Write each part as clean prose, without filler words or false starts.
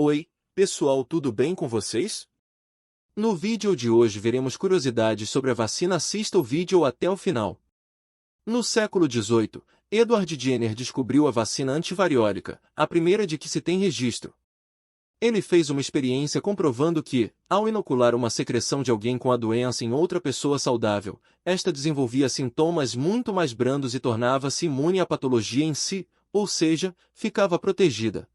Oi, pessoal, tudo bem com vocês? No vídeo de hoje veremos curiosidades sobre a vacina. Assista o vídeo até o final. No século XVIII, Edward Jenner descobriu a vacina antivariólica, a primeira de que se tem registro. Ele fez uma experiência comprovando que, ao inocular uma secreção de alguém com a doença em outra pessoa saudável, esta desenvolvia sintomas muito mais brandos e tornava-se imune à patologia em si, ou seja, ficava protegida.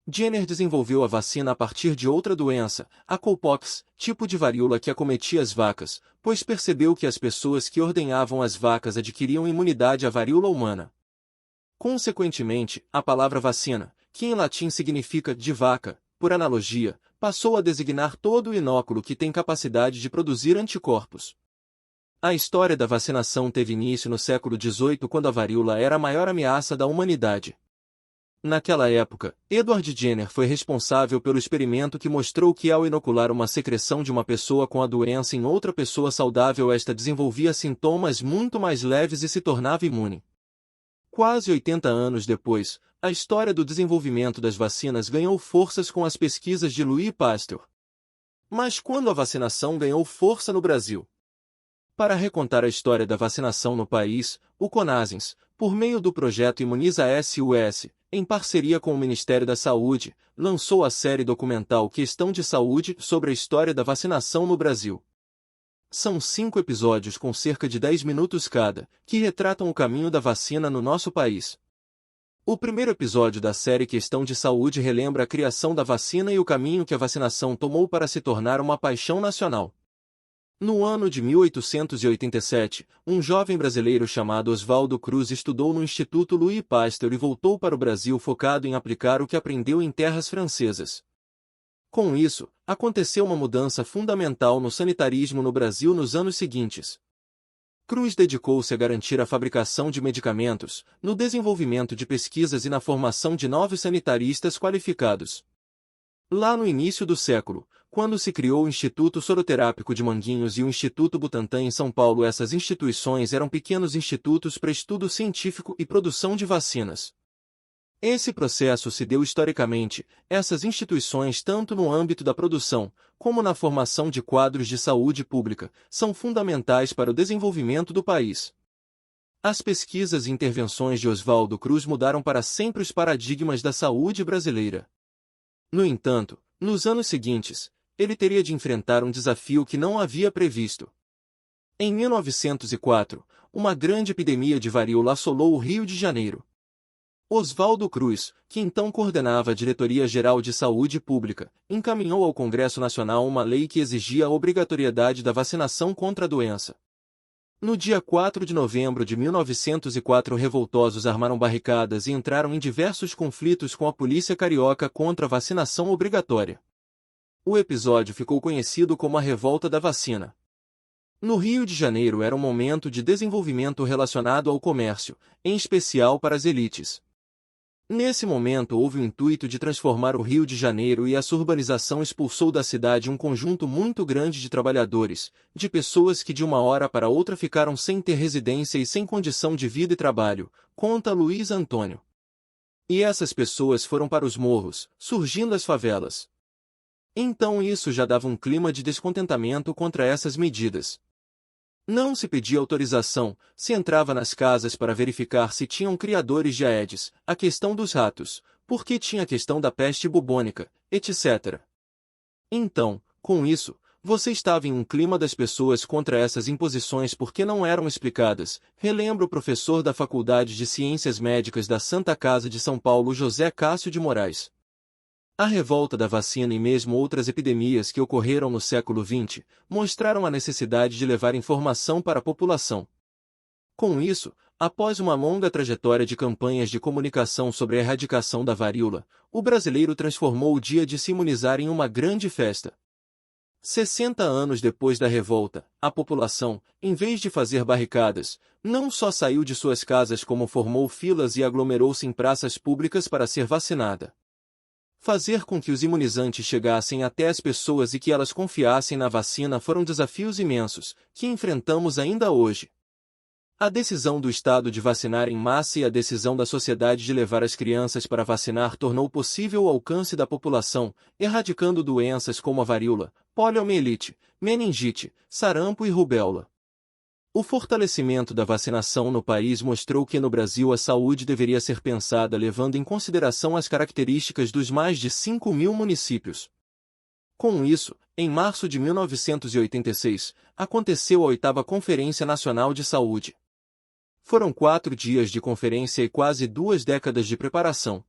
Jenner desenvolveu a vacina a partir de outra doença, a cowpox, tipo de varíola que acometia as vacas, pois percebeu que as pessoas que ordenhavam as vacas adquiriam imunidade à varíola humana. Consequentemente, a palavra vacina, que em latim significa de vaca, por analogia, passou a designar todo o inóculo que tem capacidade de produzir anticorpos. A história da vacinação teve início no século XVIII, quando a varíola era a maior ameaça da humanidade. Naquela época, Edward Jenner foi responsável pelo experimento que mostrou que ao inocular uma secreção de uma pessoa com a doença em outra pessoa saudável, esta desenvolvia sintomas muito mais leves e se tornava imune. Quase 80 anos depois, a história do desenvolvimento das vacinas ganhou forças com as pesquisas de Louis Pasteur. Mas quando a vacinação ganhou força no Brasil? Para recontar a história da vacinação no país, o CONASENS, por meio do projeto Imuniza SUS, em parceria com o Ministério da Saúde, lançou a série documental Questão de Saúde sobre a história da vacinação no Brasil. São 5 episódios com cerca de 10 minutos cada, que retratam o caminho da vacina no nosso país. O primeiro episódio da série Questão de Saúde relembra a criação da vacina e o caminho que a vacinação tomou para se tornar uma paixão nacional. No ano de 1887, um jovem brasileiro chamado Oswaldo Cruz estudou no Instituto Louis Pasteur e voltou para o Brasil focado em aplicar o que aprendeu em terras francesas. Com isso, aconteceu uma mudança fundamental no sanitarismo no Brasil nos anos seguintes. Cruz dedicou-se a garantir a fabricação de medicamentos, no desenvolvimento de pesquisas e na formação de novos sanitaristas qualificados. Lá no início do século, quando se criou o Instituto Soroterápico de Manguinhos e o Instituto Butantan em São Paulo, essas instituições eram pequenos institutos para estudo científico e produção de vacinas. Esse processo se deu historicamente. Essas instituições, tanto no âmbito da produção, como na formação de quadros de saúde pública, são fundamentais para o desenvolvimento do país. As pesquisas e intervenções de Oswaldo Cruz mudaram para sempre os paradigmas da saúde brasileira. No entanto, nos anos seguintes, ele teria de enfrentar um desafio que não havia previsto. Em 1904, uma grande epidemia de varíola assolou o Rio de Janeiro. Oswaldo Cruz, que então coordenava a Diretoria-Geral de Saúde Pública, encaminhou ao Congresso Nacional uma lei que exigia a obrigatoriedade da vacinação contra a doença. No dia 4 de novembro de 1904, revoltosos armaram barricadas e entraram em diversos conflitos com a polícia carioca contra a vacinação obrigatória. O episódio ficou conhecido como a Revolta da Vacina. No Rio de Janeiro era um momento de desenvolvimento relacionado ao comércio, em especial para as elites. Nesse momento houve o intuito de transformar o Rio de Janeiro e essa urbanização expulsou da cidade um conjunto muito grande de trabalhadores, de pessoas que de uma hora para outra ficaram sem ter residência e sem condição de vida e trabalho, conta Luiz Antônio. E essas pessoas foram para os morros, surgindo as favelas. Então isso já dava um clima de descontentamento contra essas medidas. Não se pedia autorização, se entrava nas casas para verificar se tinham criadores de Aedes, a questão dos ratos, porque tinha a questão da peste bubônica, etc. Então, com isso, você estava em um clima das pessoas contra essas imposições porque não eram explicadas, relembra o professor da Faculdade de Ciências Médicas da Santa Casa de São Paulo José Cássio de Moraes. A revolta da vacina e mesmo outras epidemias que ocorreram no século XX mostraram a necessidade de levar informação para a população. Com isso, após uma longa trajetória de campanhas de comunicação sobre a erradicação da varíola, o brasileiro transformou o dia de se imunizar em uma grande festa. 60 anos depois da revolta, a população, em vez de fazer barricadas, não só saiu de suas casas como formou filas e aglomerou-se em praças públicas para ser vacinada. Fazer com que os imunizantes chegassem até as pessoas e que elas confiassem na vacina foram desafios imensos, que enfrentamos ainda hoje. A decisão do Estado de vacinar em massa e a decisão da sociedade de levar as crianças para vacinar tornou possível o alcance da população, erradicando doenças como a varíola, poliomielite, meningite, sarampo e rubéola. O fortalecimento da vacinação no país mostrou que no Brasil a saúde deveria ser pensada levando em consideração as características dos mais de 5.000 municípios. Com isso, em março de 1986, aconteceu a 8ª Conferência Nacional de Saúde. Foram 4 dias de conferência e quase 2 décadas de preparação.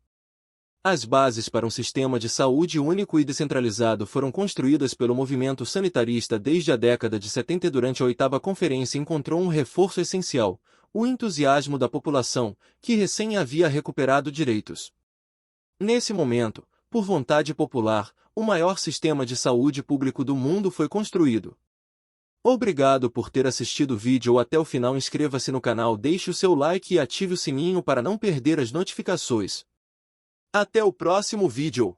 As bases para um sistema de saúde único e descentralizado foram construídas pelo movimento sanitarista desde a década de 70 e durante a 8ª conferência encontrou um reforço essencial, o entusiasmo da população, que recém havia recuperado direitos. Nesse momento, por vontade popular, o maior sistema de saúde público do mundo foi construído. Obrigado por ter assistido o vídeo até o final. Inscreva-se no canal, deixe o seu like e ative o sininho para não perder as notificações. Até o próximo vídeo!